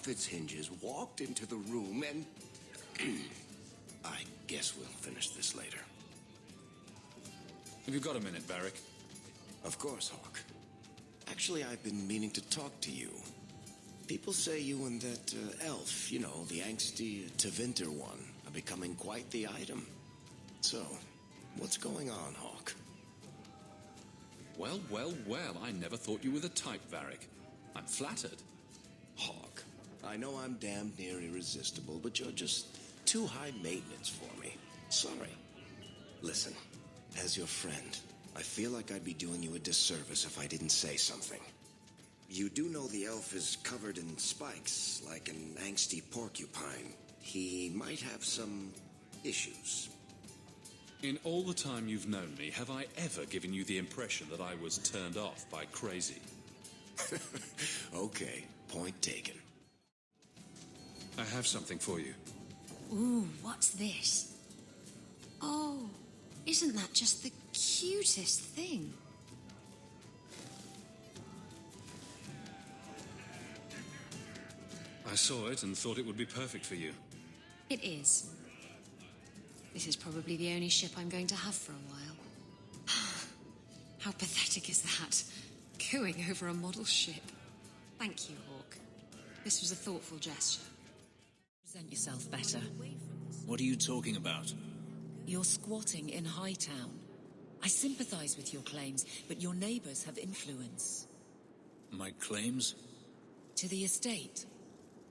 off its hinges, walked into the room, and... I guess we'll finish this later. Have you got a minute, Varric? Of course, Hawk. Actually, I've been meaning to talk to you. People say you and that elf, you know, the angsty Tevinter one, are becoming quite the item. So, what's going on, Hawk? Well, well, well, I never thought you were the type, Varric. I'm flattered. Hawk, I know I'm damned near irresistible, but you're just too high maintenance for me. Sorry. Listen, as your friend, I feel like I'd be doing you a disservice if I didn't say something. You do know the elf is covered in spikes, like an angsty porcupine. He might have some issues. In all the time you've known me, have I ever given you the impression that I was turned off by crazy? Okay, point taken. I have something for you. Ooh, what's this? Oh, isn't that just the cutest thing? I saw it and thought it would be perfect for you. It is. This is probably the only ship I'm going to have for a while. How pathetic is that? Going over a model ship. Thank you, Hawk. This was a thoughtful gesture. Present yourself better. What are you talking about? You're squatting in Hightown. I sympathize with your claims, but your neighbors have influence. My claims? To the estate.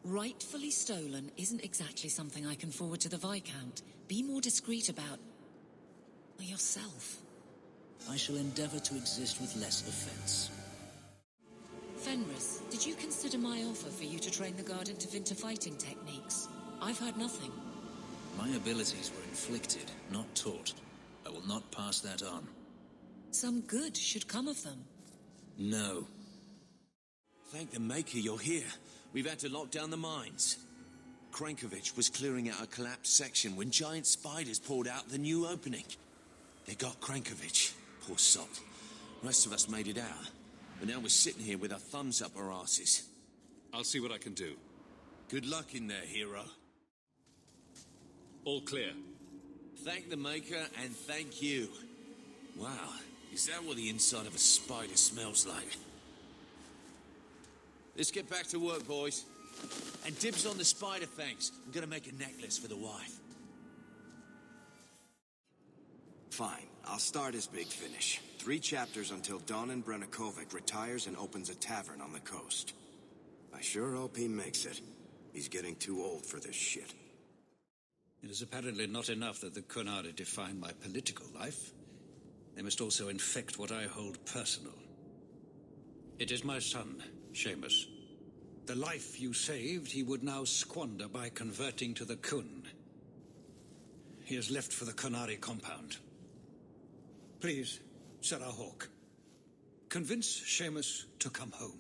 Rightfully stolen isn't exactly something I can forward to the Viscount. Be more discreet about yourself. I shall endeavor to exist with less offense. Fenris, did you consider my offer for you to train the guard into Vinter fighting techniques? I've heard nothing. My abilities were inflicted, not taught. I will not pass that on. Some good should come of them. No. Thank the Maker you're here. We've had to lock down the mines. Krankovich was clearing out a collapsed section when giant spiders poured out the new opening. They got Krankovich. Poor sod. The rest of us made it out. But now we're sitting here with our thumbs up our asses. I'll see what I can do. Good luck in there, hero. All clear. Thank the Maker and thank you. Wow, is that what the inside of a spider smells like? Let's get back to work, boys. And dibs on the spider fangs. I'm gonna make a necklace for the wife. Fine, I'll start as Big Finish. 3 chapters until Donan Brennakovic retires and opens a tavern on the coast. I sure hope he makes it. He's getting too old for this shit. It is apparently not enough that the Qunari define my political life. They must also infect what I hold personal. It is my son, Seamus. The life you saved, he would now squander by converting to the Kun. He has left for the Qunari compound. Please, Sarah Hawk, convince Seamus to come home.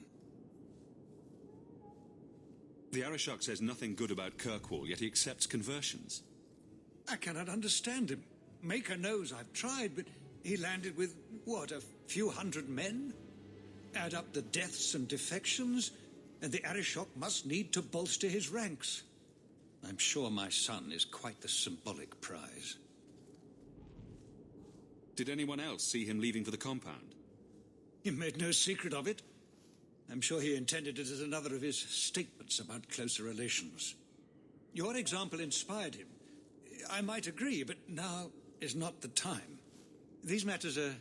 The Arishok says nothing good about Kirkwall, yet he accepts conversions. I cannot understand him. Maker knows I've tried, but he landed with, what, a few hundred men? Add up the deaths and defections, and the Arishok must need to bolster his ranks. I'm sure my son is quite the symbolic prize. Did anyone else see him leaving for the compound? He made no secret of it. I'm sure he intended it as another of his statements about closer relations. Your example inspired him. I might agree, but now is not the time. These matters are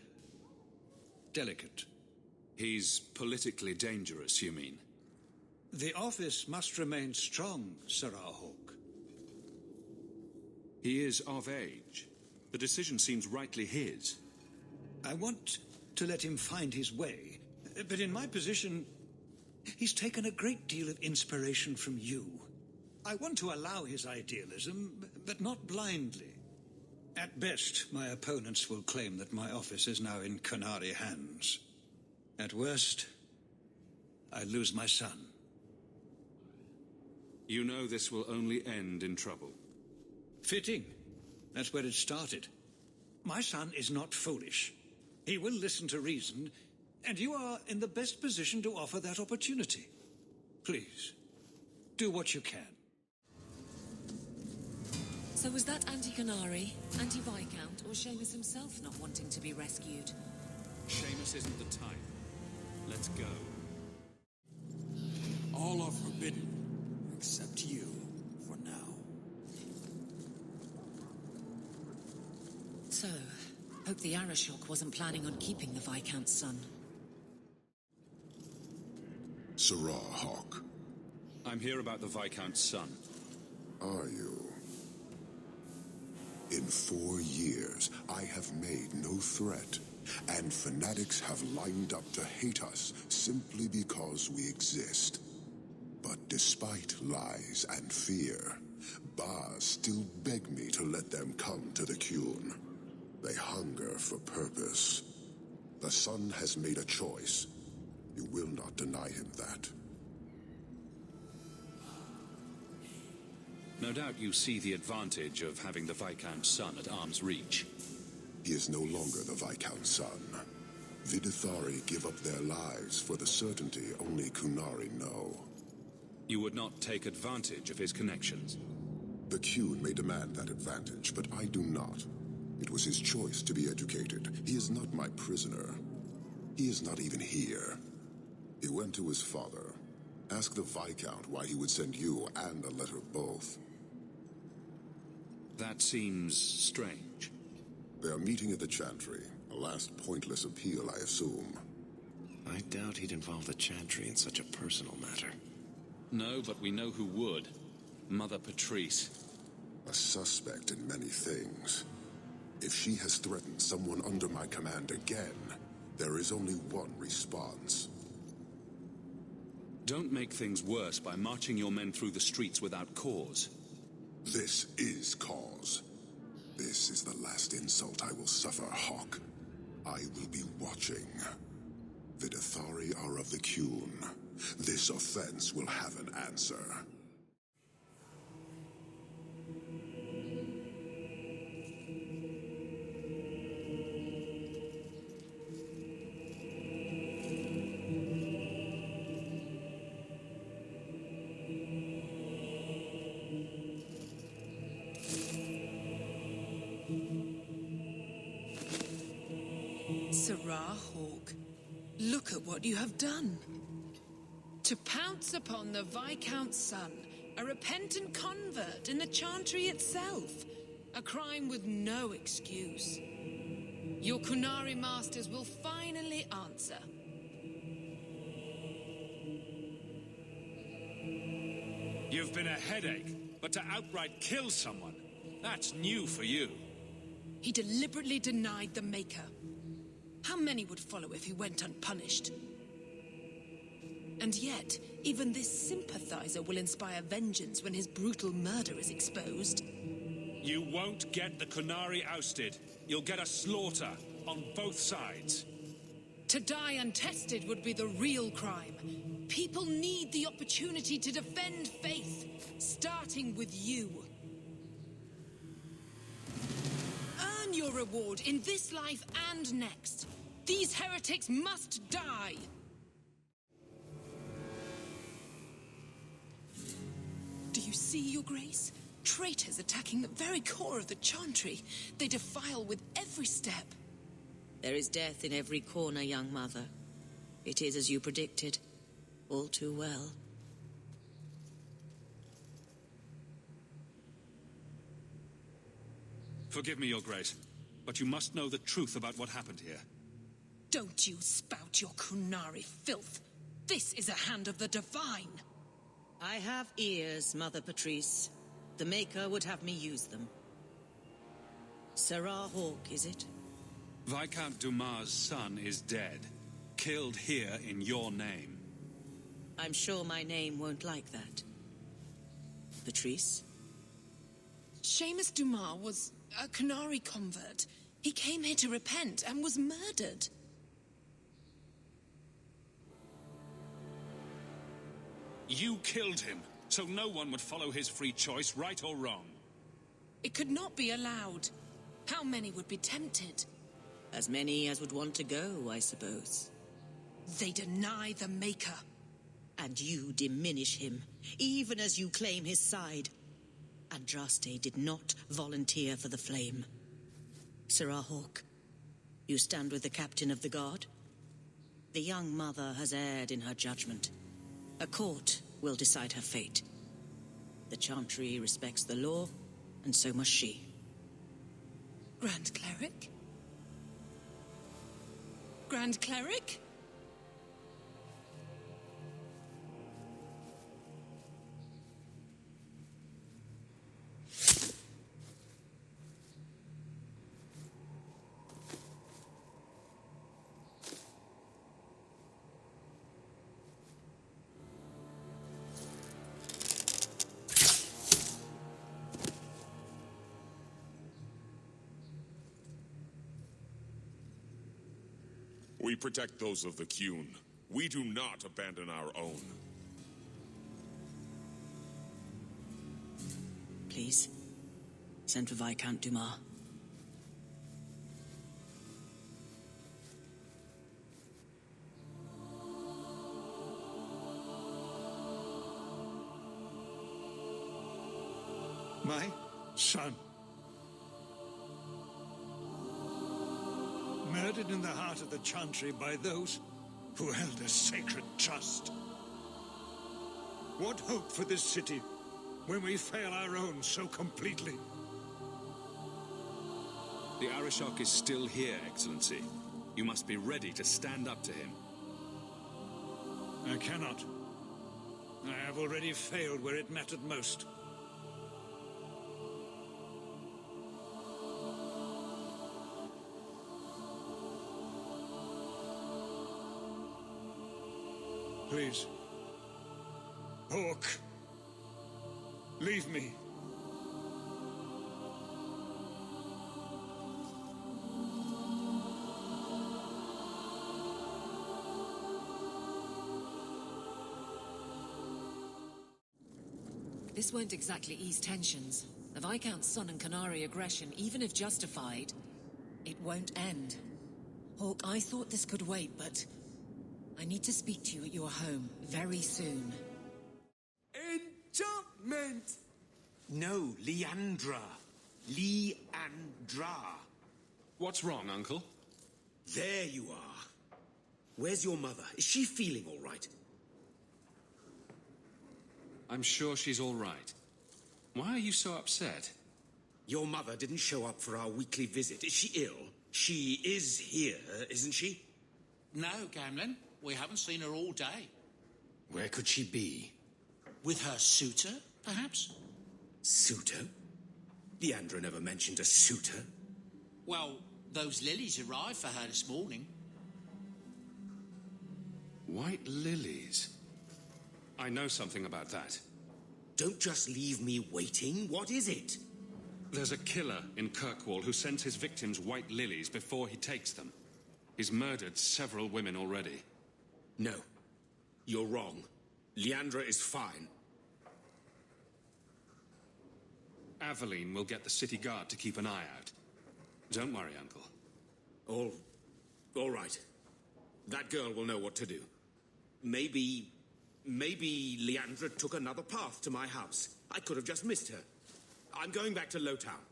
delicate. He's politically dangerous, you mean? The office must remain strong, Sarah Hawk. He is of age. The decision seems rightly his. I want to let him find his way, but in my position, he's taken a great deal of inspiration from you. I want to allow his idealism, but not blindly. At best, my opponents will claim that my office is now in Qunari hands. At worst, I lose my son. You know this will only end in trouble. Fitting. That's where it started. My son is not foolish. He will listen to reason, and you are in the best position to offer that opportunity. Please, Do what you can. So was that anti-Canary, anti-Viscount, or Seamus himself not wanting to be rescued? Seamus isn't the type. Let's go. All are forbidden, except you, for now. So, hope the Arashok wasn't planning on keeping the Viscount's son. Sarah Hawk. I'm here about the Viscount's son. Are you? In 4 years, I have made no threat, and fanatics have lined up to hate us simply because we exist. But despite lies and fear, Baz still beg me to let them come to the Qun. They hunger for purpose. The son has made a choice. You will not deny him that. No doubt you see the advantage of having the Viscount's son at arm's reach. He is no longer the Viscount's son. Vidithari give up their lives for the certainty only Kunari know. You would not take advantage of his connections. The Qun may demand that advantage, but I do not. It was his choice to be educated. He is not my prisoner. He is not even here. He went to his father. Ask the Viscount why he would send you and a letter both. That seems strange. They are meeting at the Chantry. A last pointless appeal, I assume. I doubt he'd involve the Chantry in such a personal matter. No, but we know who would. Mother Patrice. A suspect in many things. If she has threatened someone under my command again, there is only one response. Don't make things worse by marching your men through the streets without cause. This is cause. This is the last insult I will suffer, Hawk. I will be watching. Vidithari are of the Qun. This offense will have an answer. Sarah Hawk, look at what you have done. To pounce upon the Viscount's son, a repentant convert in the Chantry itself, a crime with no excuse. Your Kunari masters will finally answer. You've been a headache, but to outright kill someone, that's new for you. He deliberately denied the Maker. How many would follow if he went unpunished? And yet, even this sympathizer will inspire vengeance when his brutal murder is exposed. You won't get the Kunari ousted. You'll get a slaughter on both sides. To die untested would be the real crime. People need the opportunity to defend faith, starting with you. Earn your reward in this life and next. These heretics must die! Do you see, Your Grace? Traitors attacking the very core of the Chantry. They defile with every step. There is death in every corner, young mother. It is as you predicted. All too well. Forgive me, Your Grace, but you must know the truth about what happened here. Don't you spout your Kunari filth. This is a hand of the divine. I have ears, Mother Patrice. The Maker would have me use them. Sarah Hawk, is it? Viscount Dumas' son is dead. Killed here in your name. I'm sure my name won't like that. Patrice? Seamus Dumas was a Kunari convert. He came here to repent and was murdered. You killed him, so no one would follow his free choice, right or wrong. It could not be allowed. How many would be tempted? As many as would want to go, I suppose. They deny the Maker. And you diminish him, even as you claim his side. Andraste did not volunteer for the flame. Sarah Hawk, you stand with the captain of the guard? The young mother has erred in her judgment. A court will decide her fate. The Chantry respects the law, and so must she. Grand Cleric? Grand Cleric? We protect those of the Qun. We do not abandon our own. Please, send for Viscount Dumas. My son. Murdered in the heart of the Chantry by those who held a sacred trust. What hope for this city when we fail our own so completely? The Arishok is still here, Excellency. You must be ready to stand up to him. I cannot. I have already failed where it mattered most. Please. Hawk. Leave me. This won't exactly ease tensions. The Viscount's son and Canary aggression, even if justified, it won't end. Hawk, I thought this could wait, but I need to speak to you at your home very soon. Enchantment! No, Leandra. Leandra. What's wrong, Uncle? There you are. Where's your mother? Is she feeling all right? I'm sure she's all right. Why are you so upset? Your mother didn't show up for our weekly visit. Is she ill? She is here, isn't she? No, Gamlin. We haven't seen her all day. Where could she be? With her suitor, perhaps? Suitor? Leandra never mentioned a suitor. Well, those lilies arrived for her this morning. White lilies? I know something about that. Don't just leave me waiting. What is it? There's a killer in Kirkwall who sends his victims white lilies before he takes them. He's murdered several women already. No. You're wrong. Leandra is fine. Aveline will get the city guard to keep an eye out. Don't worry, Uncle. All right. That girl will know what to do. Maybe Leandra took another path to my house. I could have just missed her. I'm going back to Lowtown.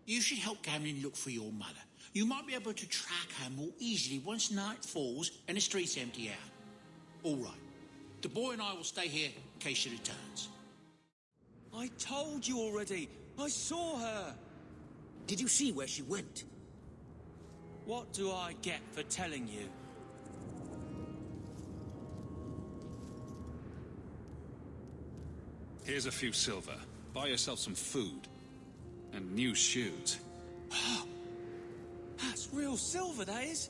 You should help Gamlin look for your mother. You might be able to track her more easily once night falls and the streets empty out. All right. The boy and I will stay here in case she returns. I told you already. I saw her. Did you see where she went? What do I get for telling you? Here's a few silver. Buy yourself some food. And new shoes. That's real silver, that is.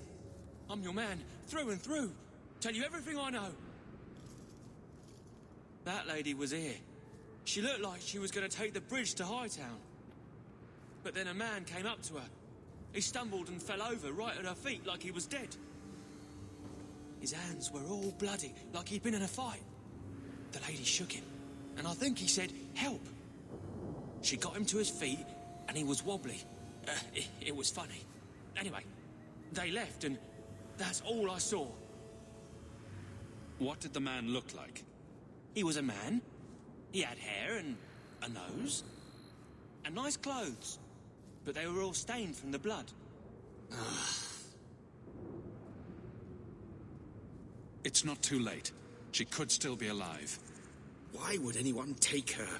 I'm your man, through and through. Tell you everything I know. That lady was here. She looked like she was going to take the bridge to Hightown. But then a man came up to her. He stumbled and fell over right at her feet like he was dead. His hands were all bloody, like he'd been in a fight. The lady shook him, and I think he said, "Help." She got him to his feet, and he was wobbly. It was funny. Anyway, they left, and that's all I saw. What did the man look like? He was a man. He had hair and a nose. And nice clothes. But they were all stained from the blood. It's not too late. She could still be alive. Why would anyone take her?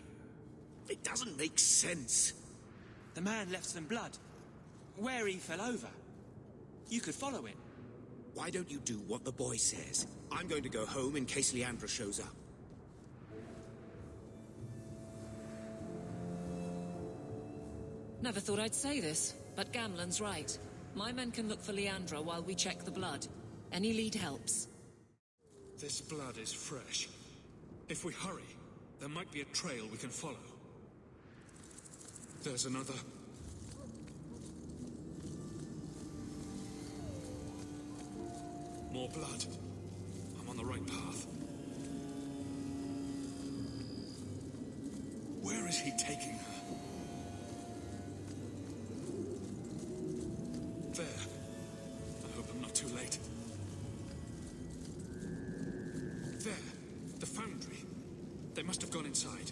It doesn't make sense. The man left some blood. Where he fell over. You could follow it. Why don't you do what the boy says? I'm going to go home in case Leandra shows up. Never thought I'd say this, but Gamlen's right. My men can look for Leandra while we check the blood. Any lead helps. This blood is fresh. If we hurry, there might be a trail we can follow. There's another. More blood. I'm on the right path. Where is he taking her? There. I hope I'm not too late. There. The foundry. They must have gone inside.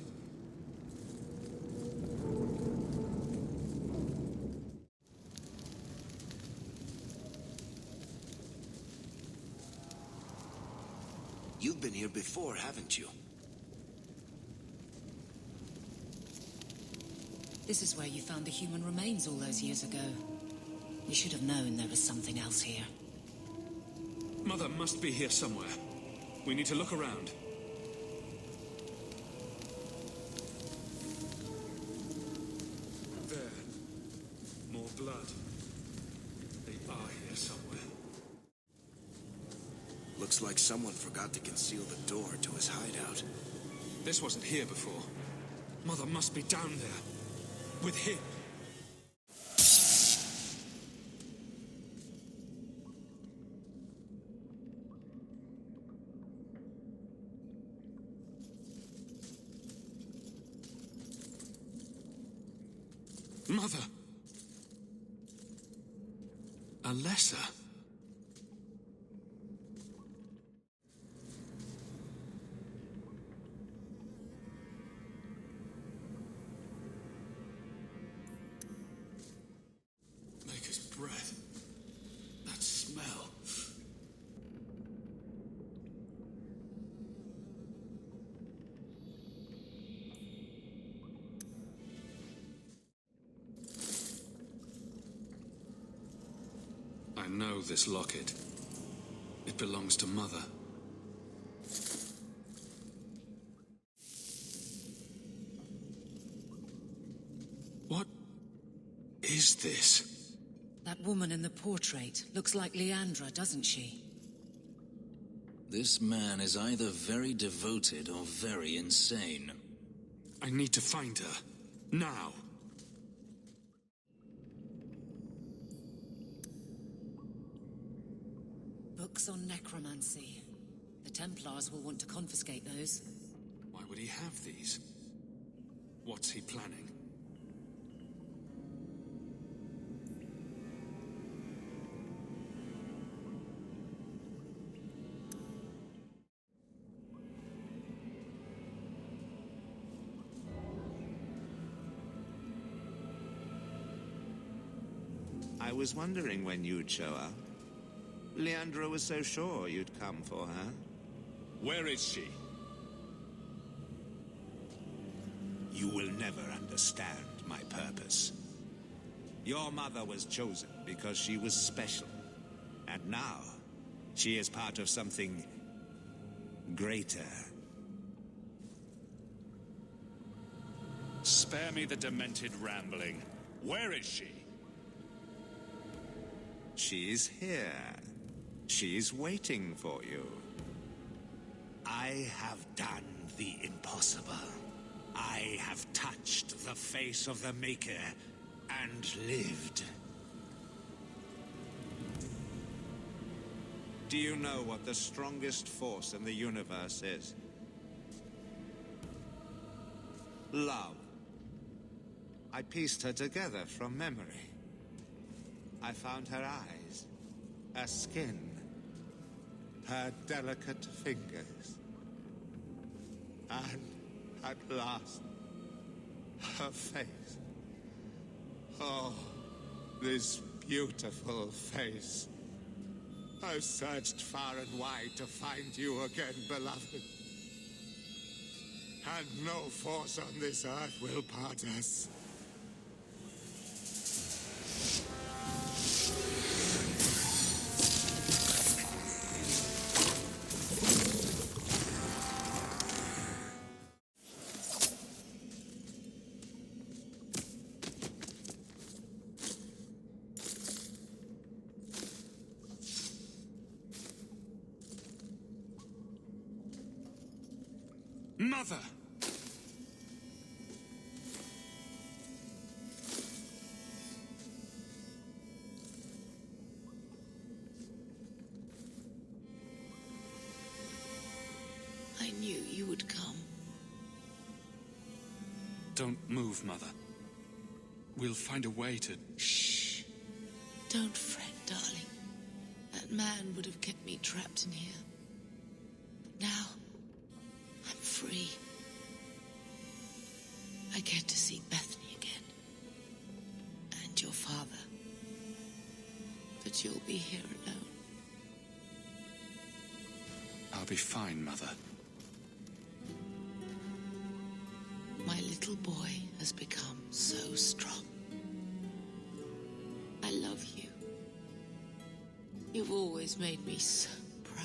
You've been here before, haven't you? This is where you found the human remains all those years ago. We should have known there was something else here. Mother must be here somewhere. We need to look around. There. More blood. They are here somewhere. Looks like someone forgot to conceal the door to his hideout. This wasn't here before. Mother must be down there. With him. Mother. Alessa. Maker's breath. That smell. I know this locket. It belongs to Mother. What is this? That woman in the portrait looks like Leandra, doesn't she? This man is either very devoted or very insane. I need to find her. Now. Books on necromancy. The Templars will want to confiscate those. Why would he have these? What's he planning? I was wondering when you'd show up. Leandra was so sure you'd come for her. Where is she? You will never understand my purpose. Your mother was chosen because she was special. And now, she is part of something greater. Spare me the demented rambling. Where is she? She's here. She's waiting for you. I have done the impossible. I have touched the face of the Maker and lived. Do you know what the strongest force in the universe is? Love. I pieced her together from memory. I found her eyes, her skin, her delicate fingers. And at last, her face. Oh, this beautiful face. I've searched far and wide to find you again, beloved. And no force on this earth will part us. Mother! I knew you would come. Don't move, Mother. We'll find a way to... Shh. Don't fret, darling. That man would have kept me trapped in here. But now, I'm free. I get to see Bethany again. And your father. But you'll be here alone. I'll be fine, Mother. My little boy has become so strong. I love you. You've always made me so proud.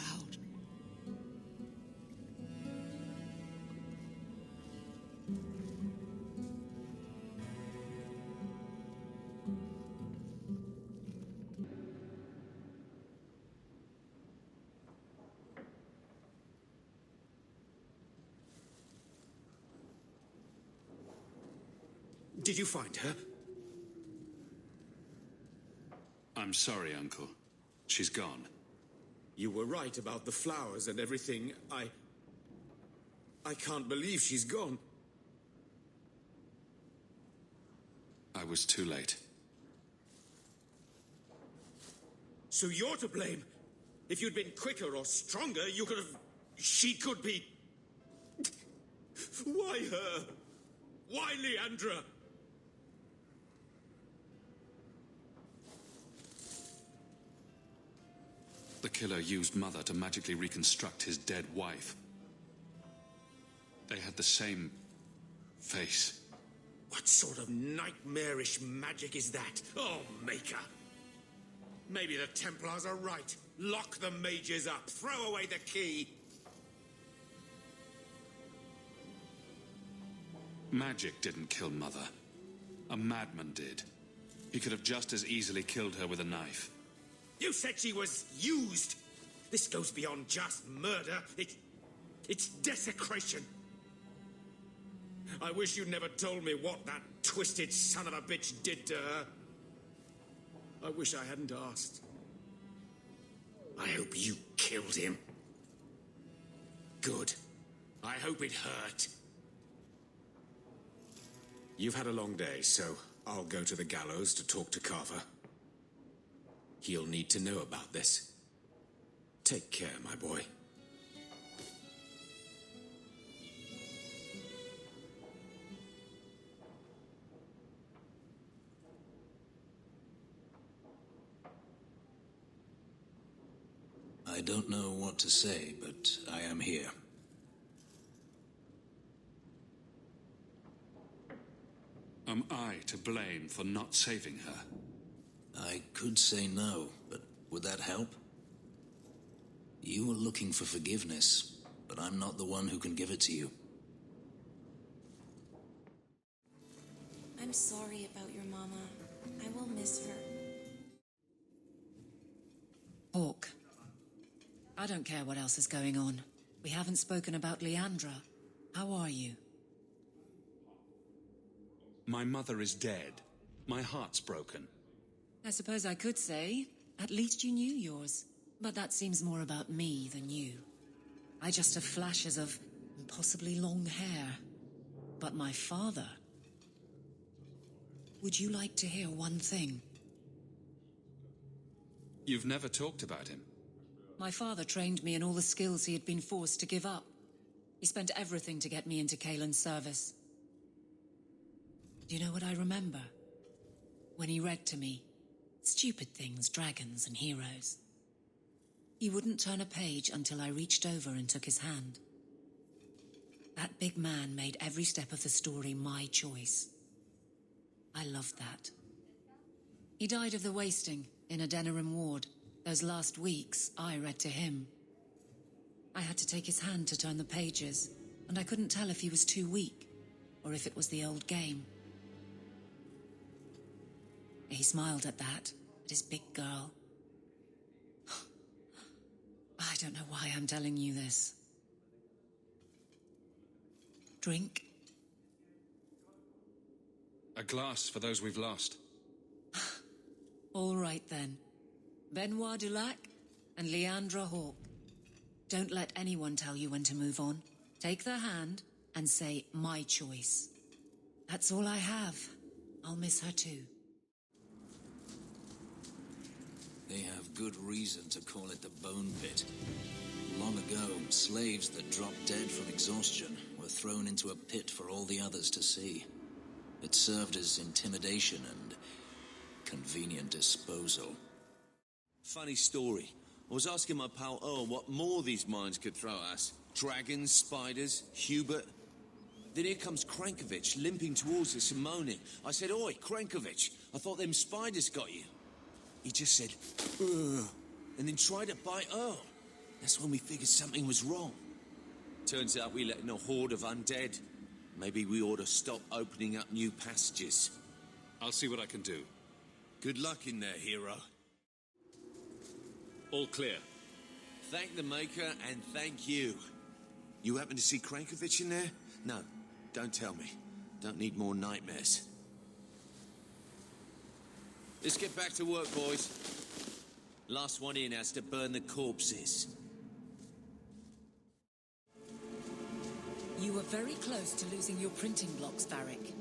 Did you find her? I'm sorry, Uncle. She's gone. You were right about the flowers and everything. I can't believe she's gone. I was too late. So you're to blame. If you'd been quicker or stronger, you could have... She could be... Why her? Why Leandra? The killer used Mother to magically reconstruct his dead wife. They had the same face. What sort of nightmarish magic is that? Oh, Maker! Maybe the Templars are right. Lock the mages up. Throw away the key. Magic didn't kill Mother. A madman did. He could have just as easily killed her with a knife. You said she was used. This goes beyond just murder. It's desecration. I wish you'd never told me what that twisted son of a bitch did to her. I wish I hadn't asked. I hope you killed him. Good. I hope it hurt. You've had a long day, so I'll go to the gallows to talk to Carver. He'll need to know about this. Take care, my boy. I don't know what to say, but I am here. Am I to blame for not saving her? I could say no, but would that help? You were looking for forgiveness, but I'm not the one who can give it to you. I'm sorry about your mama. I will miss her. Hawk. I don't care what else is going on. We haven't spoken about Leandra. How are you? My mother is dead. My heart's broken. I suppose I could say, at least you knew yours. But that seems more about me than you. I just have flashes of impossibly long hair. But my father... Would you like to hear one thing? You've never talked about him. My father trained me in all the skills he had been forced to give up. He spent everything to get me into Kaelin's service. Do you know what I remember? When he read to me, stupid things, dragons and heroes. He wouldn't turn a page until I reached over and took his hand. That big man made every step of the story my choice. I loved that. He died of the wasting in a Denerim ward. Those last weeks, I read to him. I had to take his hand to turn the pages, and I couldn't tell if he was too weak, or if it was the old game. He smiled at that, at his big girl. I don't know why I'm telling you this. Drink? A glass for those we've lost. All right, then. Benoit Dulac and Leandra Hawke. Don't let anyone tell you when to move on. Take their hand and say, my choice. That's all I have. I'll miss her too. They have good reason to call it the Bone Pit. Long ago, slaves that dropped dead from exhaustion were thrown into a pit for all the others to see. It served as intimidation and convenient disposal. Funny story. I was asking my pal Earl what more these mines could throw at us. Dragons, spiders, Hubert. Then here comes Krankovich limping towards us and moaning. I said, "Oi, Krankovich, I thought them spiders got you." He just said, "Ugh," and then tried to bite Earl. That's when we figured something was wrong. Turns out we let in a horde of undead. Maybe we ought to stop opening up new passages. I'll see what I can do. Good luck in there, hero. All clear. Thank the Maker and thank you. You happen to see Krankovich in there? No, don't tell me. Don't need more nightmares. Let's get back to work, boys. Last one in has to burn the corpses. You were very close to losing your printing blocks, Varric.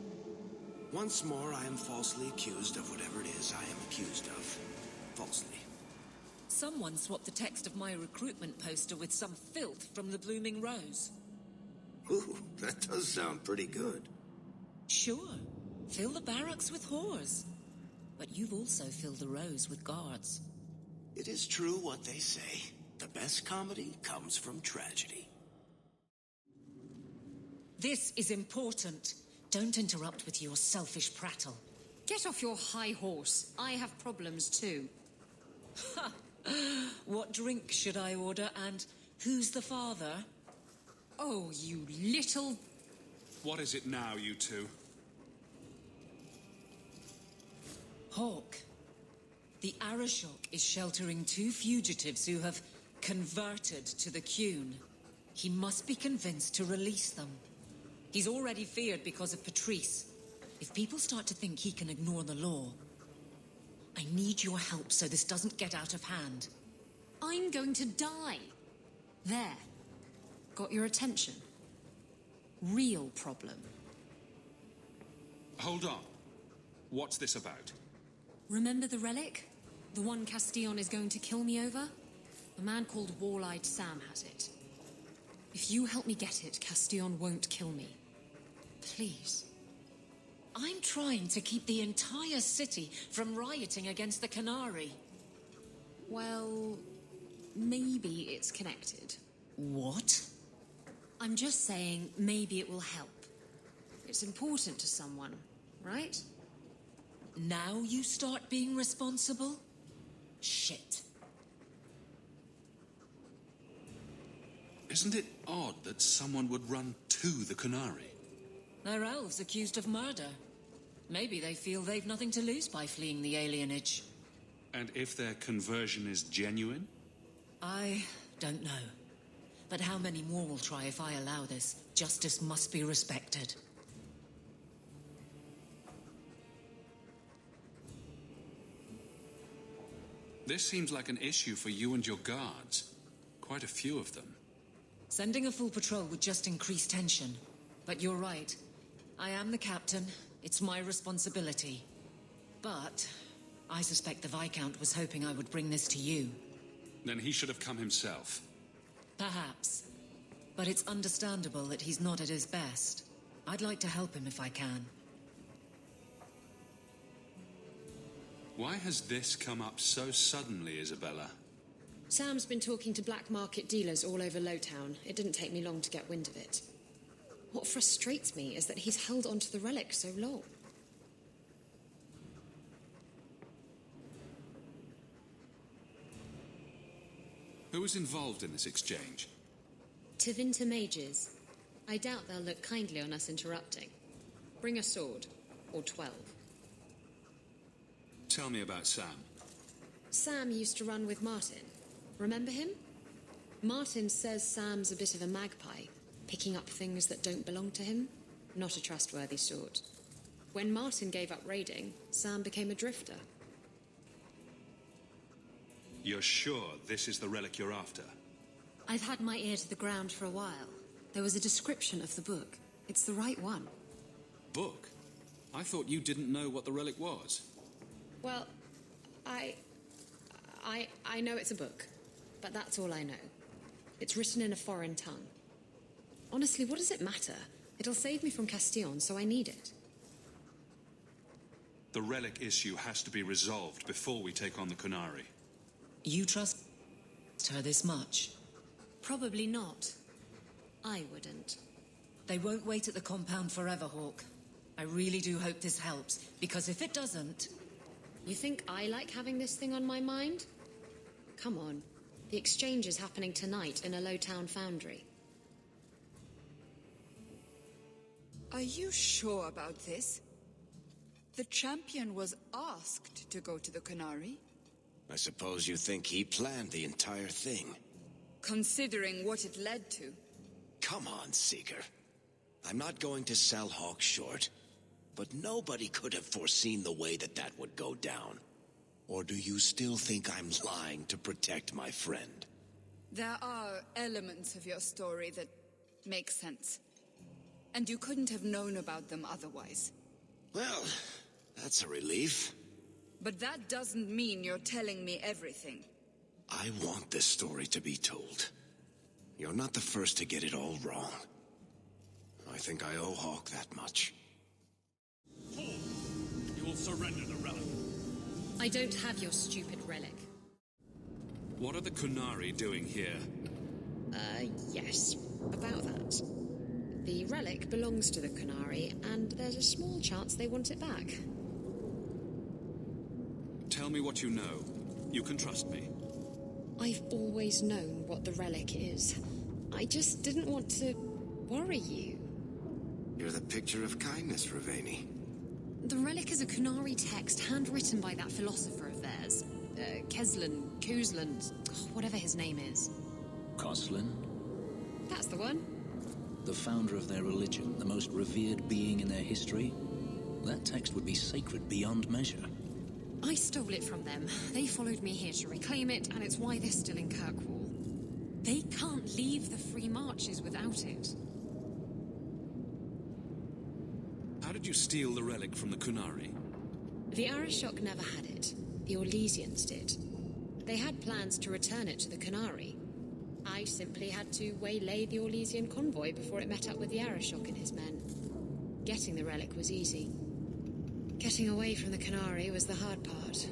Once more, I am falsely accused of whatever it is I am accused of. Falsely. Someone swapped the text of my recruitment poster with some filth from the Blooming Rose. Ooh, that does sound pretty good. Sure. Fill the barracks with whores. But you've also filled the Rose with guards. It is true what they say. The best comedy comes from tragedy. This is important. Don't interrupt with your selfish prattle. Get off your high horse. I have problems too. Ha! What drink should I order, and who's the father? Oh, you little... What is it now, you two? Hawk. The Arashok is sheltering 2 fugitives who have converted to the Qun. He must be convinced to release them. He's already feared because of Patrice. If people start to think he can ignore the law, I need your help so this doesn't get out of hand. I'm going to die. There. Got your attention? Real problem. Hold on. What's this about? Remember the relic? The one Castillon is going to kill me over? A man called Wall-Eyed Sam has it. If you help me get it, Castillon won't kill me. Please. I'm trying to keep the entire city from rioting against the Canary. Well, maybe it's connected. What? I'm just saying maybe it will help. It's important to someone, right? Now you start being responsible? Shit. Isn't it odd that someone would run to the Canary? They're elves accused of murder. Maybe they feel they've nothing to lose by fleeing the alienage. And if their conversion is genuine? I don't know. But how many more will try if I allow this? Justice must be respected. This seems like an issue for you and your guards. Quite a few of them. Sending a full patrol would just increase tension. But you're right. I am the captain. It's my responsibility. But I suspect the Viscount was hoping I would bring this to you. Then he should have come himself. Perhaps. But it's understandable that he's not at his best. I'd like to help him if I can. Why has this come up so suddenly, Isabella? Sam's been talking to black market dealers all over Lowtown. It didn't take me long to get wind of it. What frustrates me is that he's held onto the relic so long. Who was involved in this exchange? Tevinter mages. I doubt they'll look kindly on us interrupting. Bring a sword. Or 12. Tell me about Sam. Sam used to run with Martin. Remember him? Martin says Sam's a bit of a magpie, picking up things that don't belong to him. Not a trustworthy sort. When Martin gave up raiding, Sam became a drifter. You're sure this is the relic you're after? I've had my ear to the ground for a while. There was a description of the book. It's the right one. Book? I thought you didn't know what the relic was. Well, I know it's a book, but that's all I know. It's written in a foreign tongue. Honestly, what does it matter? It'll save me from Castillon, so I need it. The relic issue has to be resolved before we take on the Qunari. You trust her this much? Probably not. I wouldn't. They won't wait at the compound forever, Hawk. I really do hope this helps, because if it doesn't... You think I like having this thing on my mind? Come on. The exchange is happening tonight in a Lowtown foundry. Are you sure about this? The champion was asked to go to the Qunari. I suppose you think he planned the entire thing. Considering what it led to. Come on, Seeker. I'm not going to sell Hawk short, but nobody could have foreseen the way that would go down. Or do you still think I'm lying to protect my friend? There are elements of your story that make sense. And you couldn't have known about them otherwise. Well, that's a relief. But that doesn't mean you're telling me everything. I want this story to be told. You're not the first to get it all wrong. I think I owe Hawk that much. You will surrender the relic. I don't have your stupid relic. What are the Qunari doing here? Yes. About that. The relic belongs to the Qunari, and there's a small chance they want it back. Tell me what you know. You can trust me. I've always known what the relic is. I just didn't want to worry you. You're the picture of kindness, Ravani. The relic is a Qunari text handwritten by that philosopher of theirs. Kuzlan, whatever his name is. Koslin? That's the one. The founder of their religion, the most revered being in their history? That text would be sacred beyond measure. I stole it from them. They followed me here to reclaim it, and it's why they're still in Kirkwall. They can't leave the Free Marches without it. How did you steal the relic from the Qunari? The Arishok never had it. The Orlesians did. They had plans to return it to the Qunari. I simply had to waylay the Orlesian convoy before it met up with the Arishok and his men. Getting the relic was easy. Getting away from the Qunari was the hard part.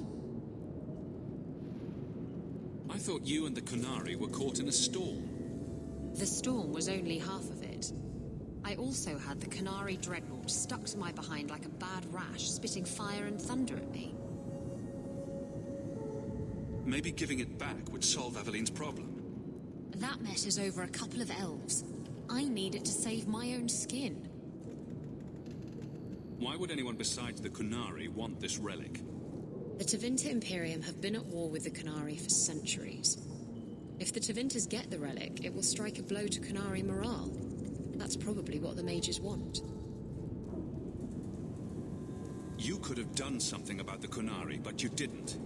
I thought you and the Qunari were caught in a storm. The storm was only half of it. I also had the Qunari dreadnought stuck to my behind like a bad rash, spitting fire and thunder at me. Maybe giving it back would solve Evelyn's problem. That mess is over a couple of elves. I need it to save my own skin. Why would anyone besides the Qunari want this relic? The Tevinter Imperium have been at war with the Qunari for centuries. If the Tevinters get the relic, it will strike a blow to Qunari morale. That's probably what the mages want. You could have done something about the Qunari, but you didn't.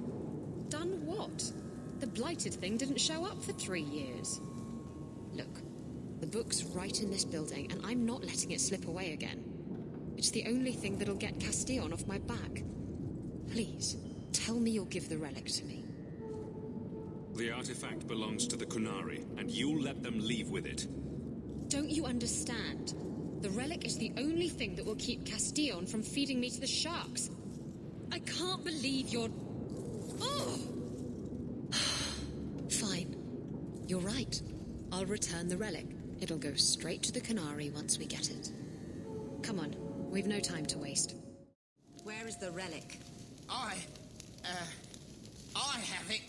Done what? The blighted thing didn't show up for 3 years. Look, the book's right in this building, and I'm not letting it slip away again. It's the only thing that'll get Castillon off my back. Please, tell me you'll give the relic to me. The artifact belongs to the Qunari, and you'll let them leave with it. Don't you understand? The relic is the only thing that will keep Castillon from feeding me to the sharks. I can't believe you're... Oh! Fine. You're right. I'll return the relic. It'll go straight to the Canary once we get it. Come on. We've no time to waste. Where is the relic? I have it.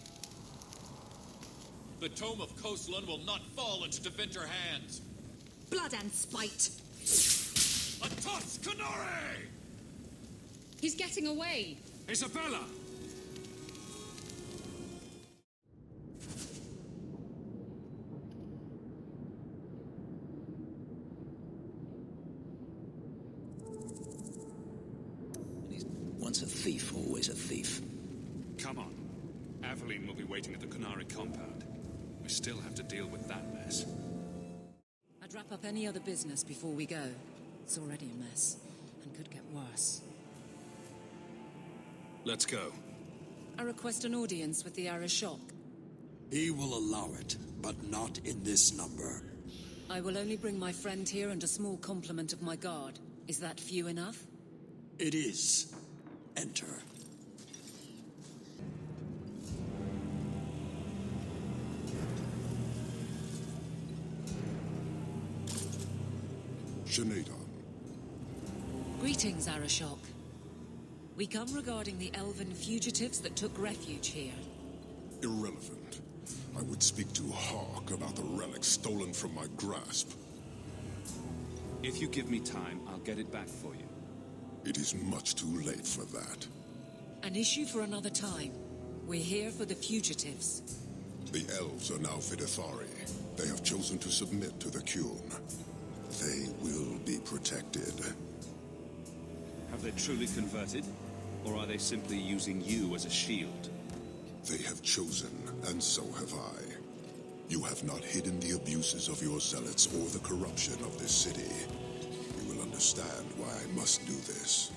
The Tome of Coastland will not fall into Devinter hands. Blood and spite. A toss, Canary! He's getting away. Isabella! Once a thief, always a thief. Come on. Aveline will be waiting at the Canary compound. We still have to deal with that mess. I'd wrap up any other business before we go. It's already a mess, and could get worse. Let's go. I request an audience with the Arishok. He will allow it, but not in this number. I will only bring my friend here and a small complement of my guard. Is that few enough? It is. Enter. Sinead. Greetings, Arishok. We come regarding the elven fugitives that took refuge here. Irrelevant. I would speak to Hawk about the relic stolen from my grasp. If you give me time, I'll get it back for you. It is much too late for that. An issue for another time. We're here for the fugitives. The elves are now Videthari. They have chosen to submit to the Qun. They will be protected. Have they truly converted? Or are they simply using you as a shield? They have chosen, and so have I. You have not hidden the abuses of your zealots or the corruption of this city. You will understand why I must do this.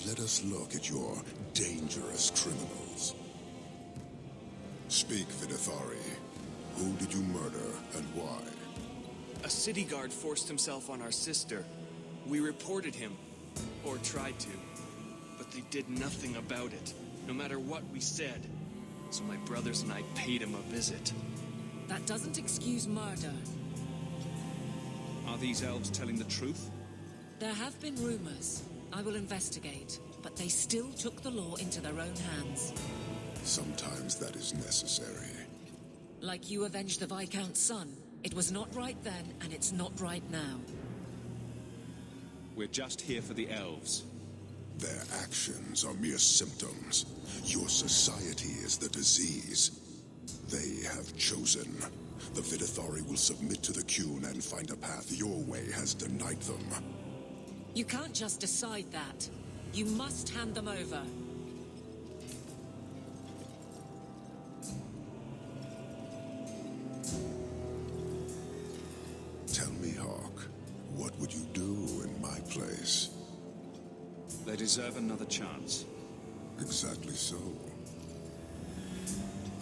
Let us look at your dangerous criminals. Speak, Videthari. Who did you murder, and why? A city guard forced himself on our sister. We reported him, or tried to, but they did nothing about it, no matter what we said. So my brothers and I paid him a visit. That doesn't excuse murder. Are these elves telling the truth? There have been rumors. I will investigate, but they still took the law into their own hands. Sometimes that is necessary. Like you avenged the Viscount's son. It was not right then, and it's not right now. We're just here for the elves. Their actions are mere symptoms. Your society is the disease. They have chosen. The Videthari will submit to the Qun and find a path your way has denied them. You can't just decide that. You must hand them over. Tell me, Hawk, what would you do in my place? They deserve another chance. Exactly so.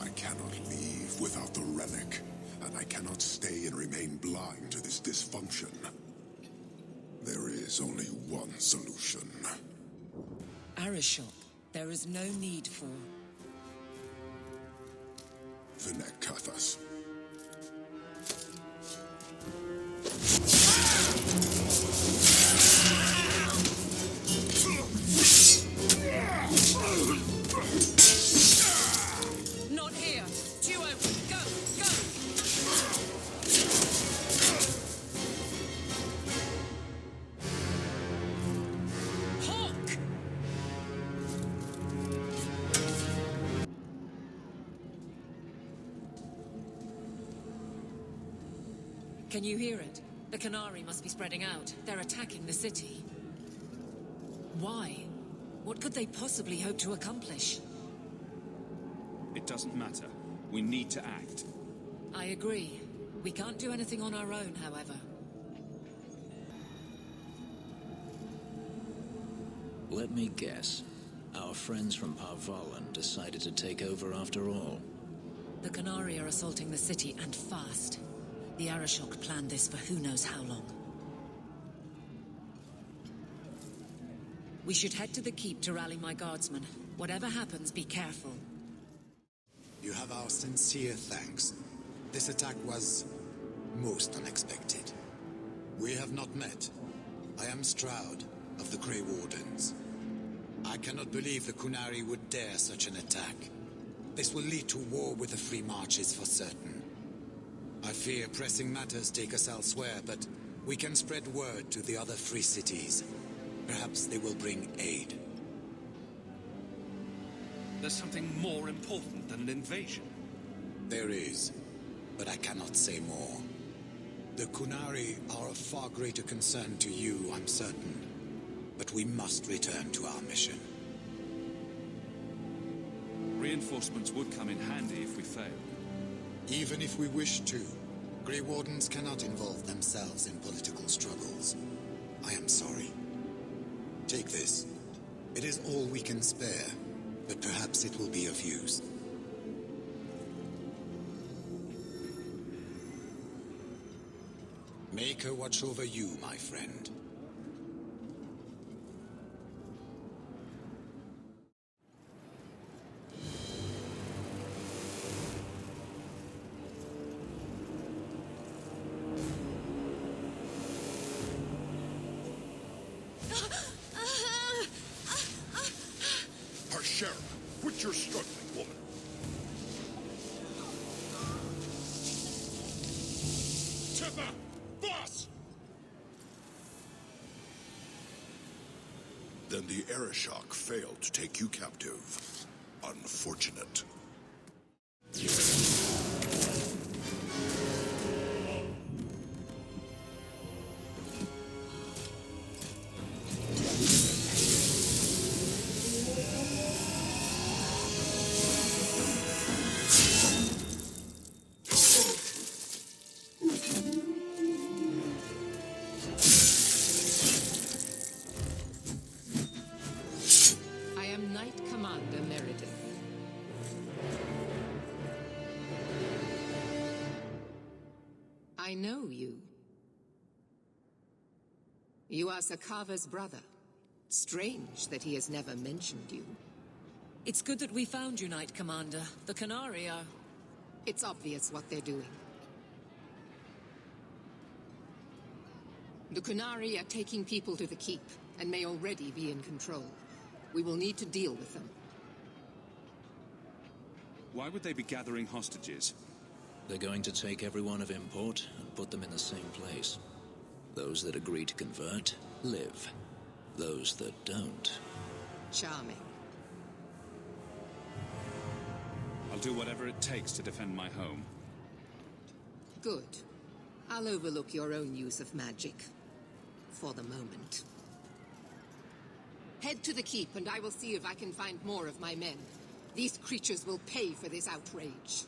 I cannot leave without the relic, and I cannot stay and remain blind to this dysfunction. There is only one solution. Arishok, there is no need for... Vinek Kathas. Not here! Two open! Go! Go! Hawk! Can you hear it? The Canary must be spreading out. They're attacking the city. Why? What could they possibly hope to accomplish? It doesn't matter. We need to act. I agree. We can't do anything on our own, however. Let me guess. Our friends from Parvalan decided to take over after all. The Canary are assaulting the city, and fast. The Arashok planned this for who knows how long. We should head to the keep to rally my guardsmen. Whatever happens, be careful. You have our sincere thanks. This attack was most unexpected. We have not met. I am Stroud of the Grey Wardens. I cannot believe the Kunari would dare such an attack. This will lead to war with the Free Marches for certain. I fear pressing matters take us elsewhere, but we can spread word to the other free cities. Perhaps they will bring aid. There's something more important than an invasion. There is, but I cannot say more. The Kunari are of far greater concern to you, I'm certain. But we must return to our mission. Reinforcements would come in handy if we fail. Even if we wish to, Grey Wardens cannot involve themselves in political struggles. I am sorry. Take this. It is all we can spare, but perhaps it will be of use. Make her watch over you, my friend. Sheriff, quit your struggling, woman. Titha! Boss! Then the Arashok failed to take you captive. Unfortunate. I know you. You are Sakava's brother. Strange that he has never mentioned you. It's good that we found you, Knight Commander. The Kunari are... It's obvious what they're doing. The Kunari are taking people to the keep, and may already be in control. We will need to deal with them. Why would they be gathering hostages? They're going to take everyone of import and put them in the same place. Those that agree to convert, live. Those that don't... Charming. I'll do whatever it takes to defend my home. Good. I'll overlook your own use of magic. For the moment. Head to the keep and I will see if I can find more of my men. These creatures will pay for this outrage.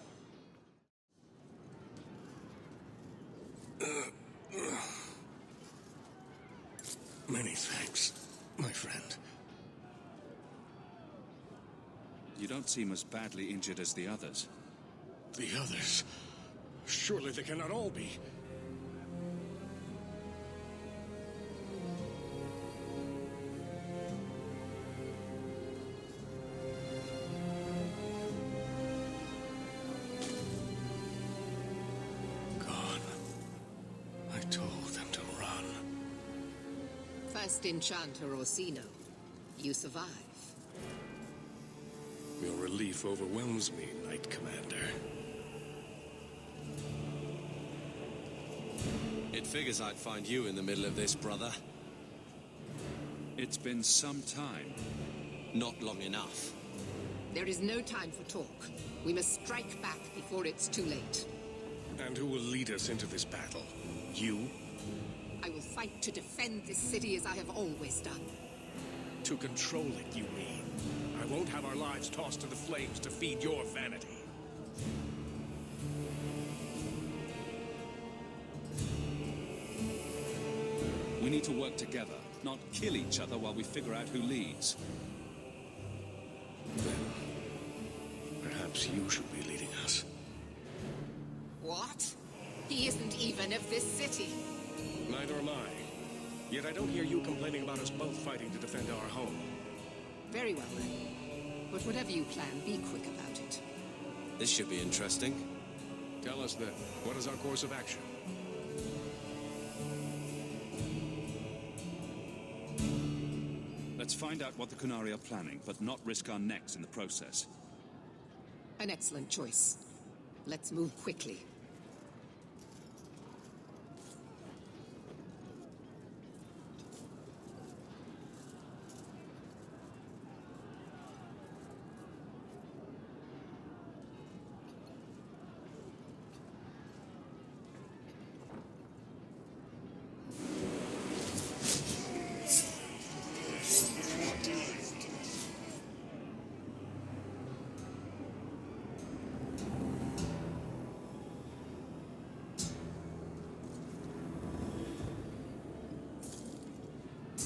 Many thanks, my friend. You don't seem as badly injured as the others. The others? Surely they cannot all be. First Enchanter Orsino, you survive. Your relief overwhelms me, Knight Commander. It figures I'd find you in the middle of this, brother. It's been some time. Not long enough. There is no time for talk. We must strike back before it's too late. And who will lead us into this battle? You? I will fight to defend this city as I have always done. To control it, you mean? I won't have our lives tossed to the flames to feed your vanity. We need to work together, not kill each other while we figure out who leads. Then, perhaps you should be leading us. What? He isn't even of this city. Neither am I. Yet I don't hear you complaining about us both fighting to defend our home. Very well, then. But whatever you plan, be quick about it. This should be interesting. Tell us then, what is our course of action? Let's find out what the Qunari are planning, but not risk our necks in the process. An excellent choice. Let's move quickly.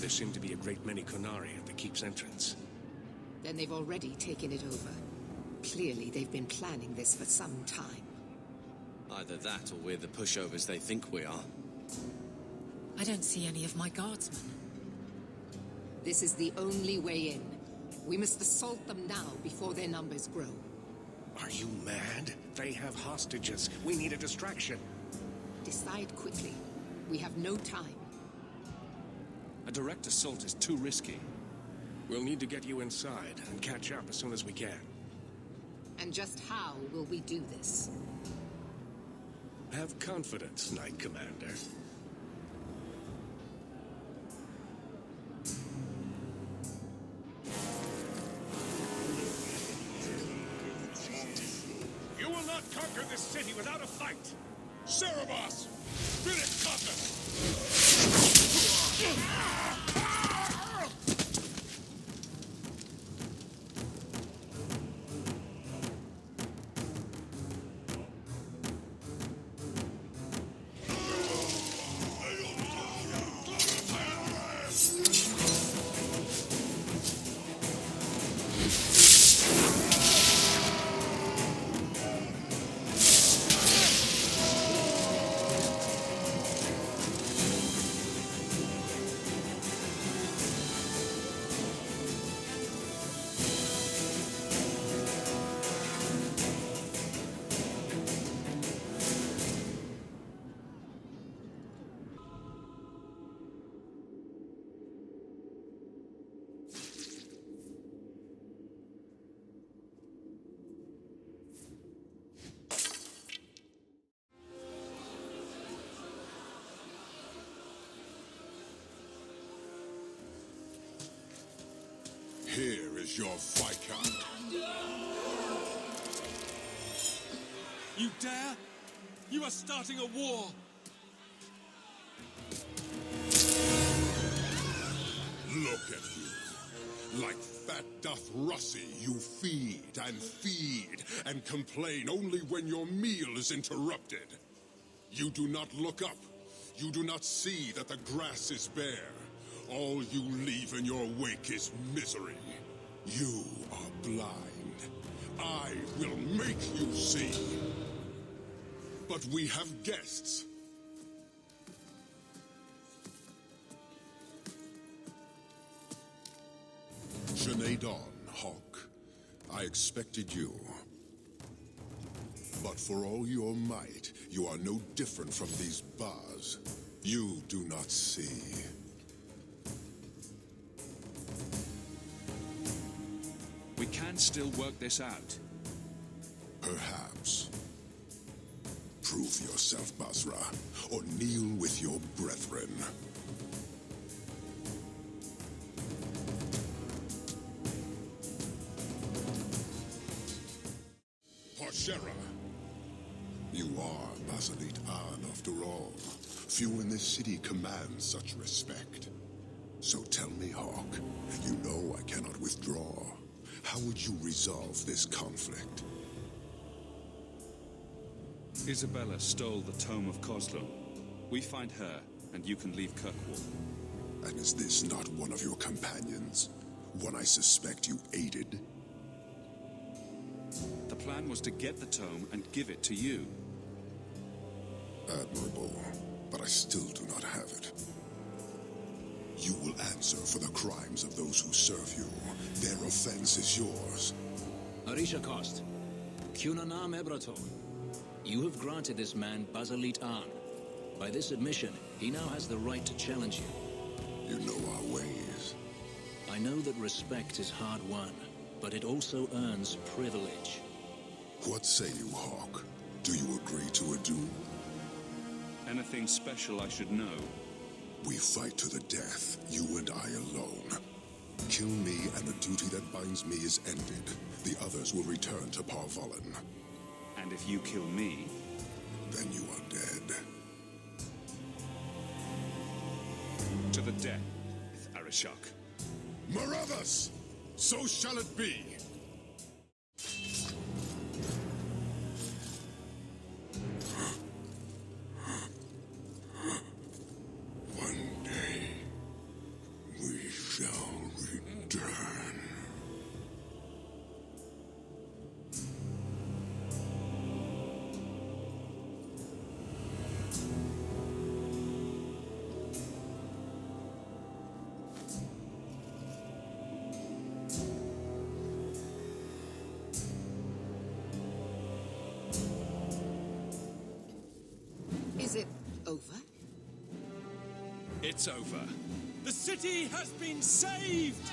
There seem to be a great many Qunari at the keep's entrance. Then they've already taken it over. Clearly, they've been planning this for some time. Either that, or we're the pushovers they think we are. I don't see any of my guardsmen. This is the only way in. We must assault them now before their numbers grow. Are you mad? They have hostages. We need a distraction. Decide quickly. We have no time. A direct assault is too risky. We'll need to get you inside and catch up as soon as we can. And just how will we do this? Have confidence, Knight Commander. You will not conquer this city without a fight! Cerebos! Spirit Compass! Here is your Viscount. You dare? You are starting a war! Look at you. Like fat doth Russie, you feed and complain only when your meal is interrupted. You do not look up. You do not see that the grass is bare. All you leave in your wake is misery. You are blind. I will make you see. But we have guests. Sinead Dawn, Hawk. I expected you. But for all your might, you are no different from these bars. You do not see. We can still work this out. Perhaps. Prove yourself, Basra, or kneel with your brethren. Porchera. You are Basalit An, after all. Few in this city command such respect. So tell me, Hawk, you know I cannot withdraw. How would you resolve this conflict? Isabella stole the Tome of Kozlum. We find her, and you can leave Kirkwall. And is this not one of your companions? One I suspect you aided? The plan was to get the tome and give it to you. Admirable, but I still do not have it. You will answer for the crimes of those who serve you. Their offense is yours. Arisha Kost, Cunanam Ebrator. You have granted this man Basalit An. By this admission, he now has the right to challenge you. You know our ways. I know that respect is hard-won, but it also earns privilege. What say you, Hawk? Do you agree to a duel? Anything special I should know? We fight to the death, you and I alone. Kill me and the duty that binds me is ended. The others will return to Parvolin. And if you kill me? Then you are dead. To the death, Arishok. Marathas! So shall it be! One day, we shall return. Is it over? It's over. The city has been saved!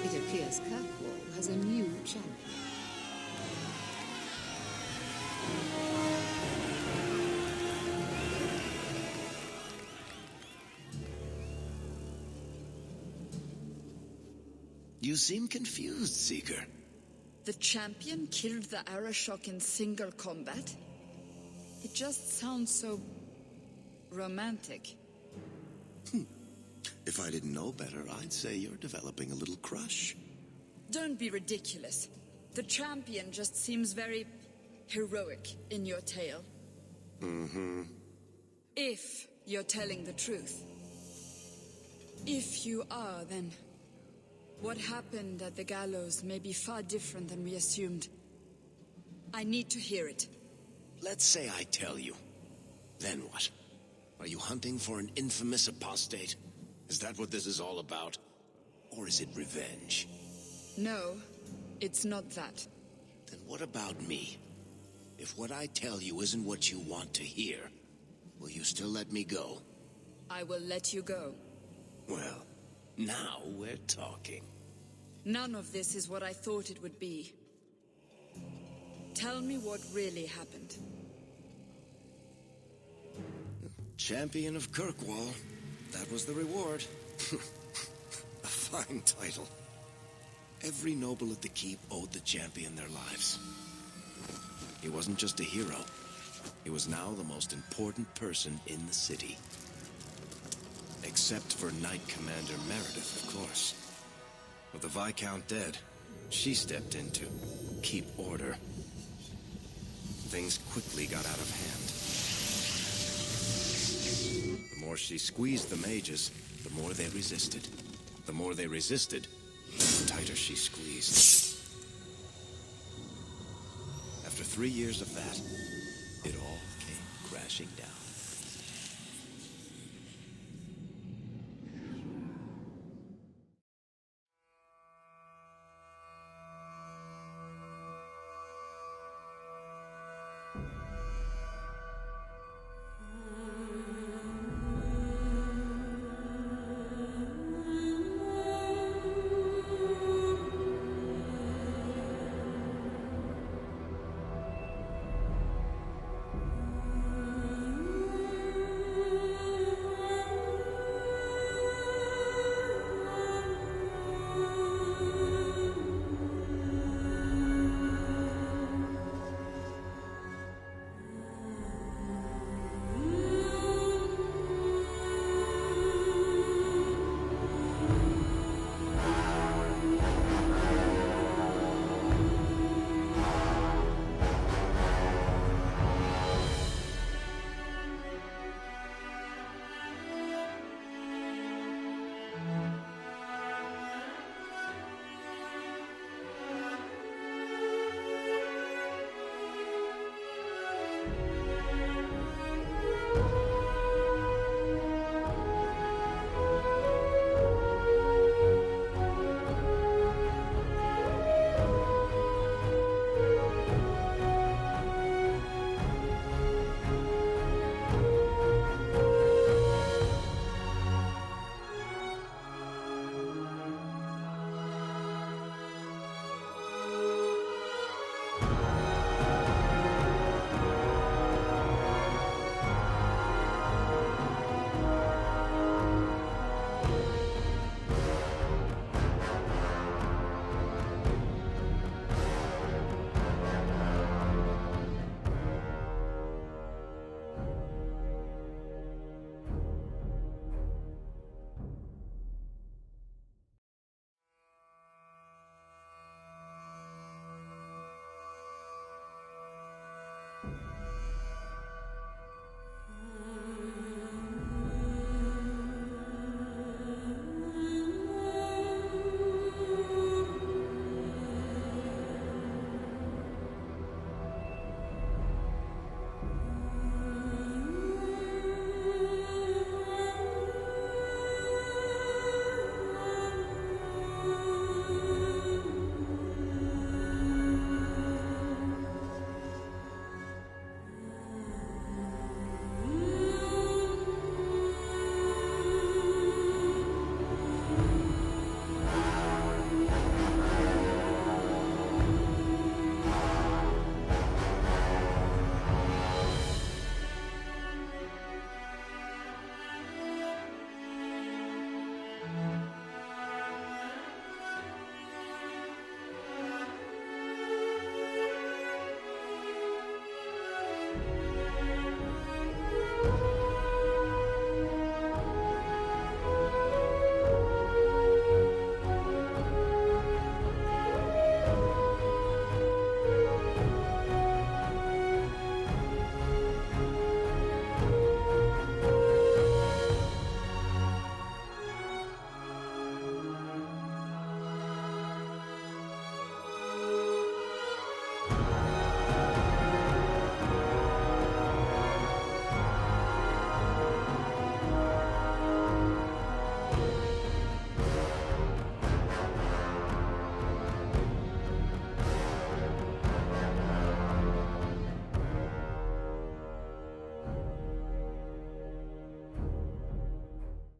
It appears Kirkwolл has a new champion. You seem confused, Seeker. The champion killed the Arishok in single combat? It just sounds so romantic. If I didn't know better, I'd say you're developing a little crush. Don't be ridiculous. The champion just seems very heroic in your tale. Mm-hmm. If you're telling the truth. If you are, then what happened at the gallows may be far different than we assumed. I need to hear it. Let's say I tell you. Then what? Are you hunting for an infamous apostate? Is that what this is all about? Or is it revenge? No, it's not that. Then what about me? If what I tell you isn't what you want to hear, will you still let me go? I will let you go. Well, now we're talking. None of this is what I thought it would be. Tell me what really happened. Champion of Kirkwolll. That was the reward. A fine title. Every noble at the keep owed the champion their lives. He wasn't just a hero. He was now the most important person in the city. Except for Knight Commander Meredith, of course. With the Viscount dead, she stepped in to keep order. Things quickly got out of hand. The more she squeezed the mages, the more they resisted. The more they resisted, the tighter she squeezed. After 3 years of that, it all came crashing down.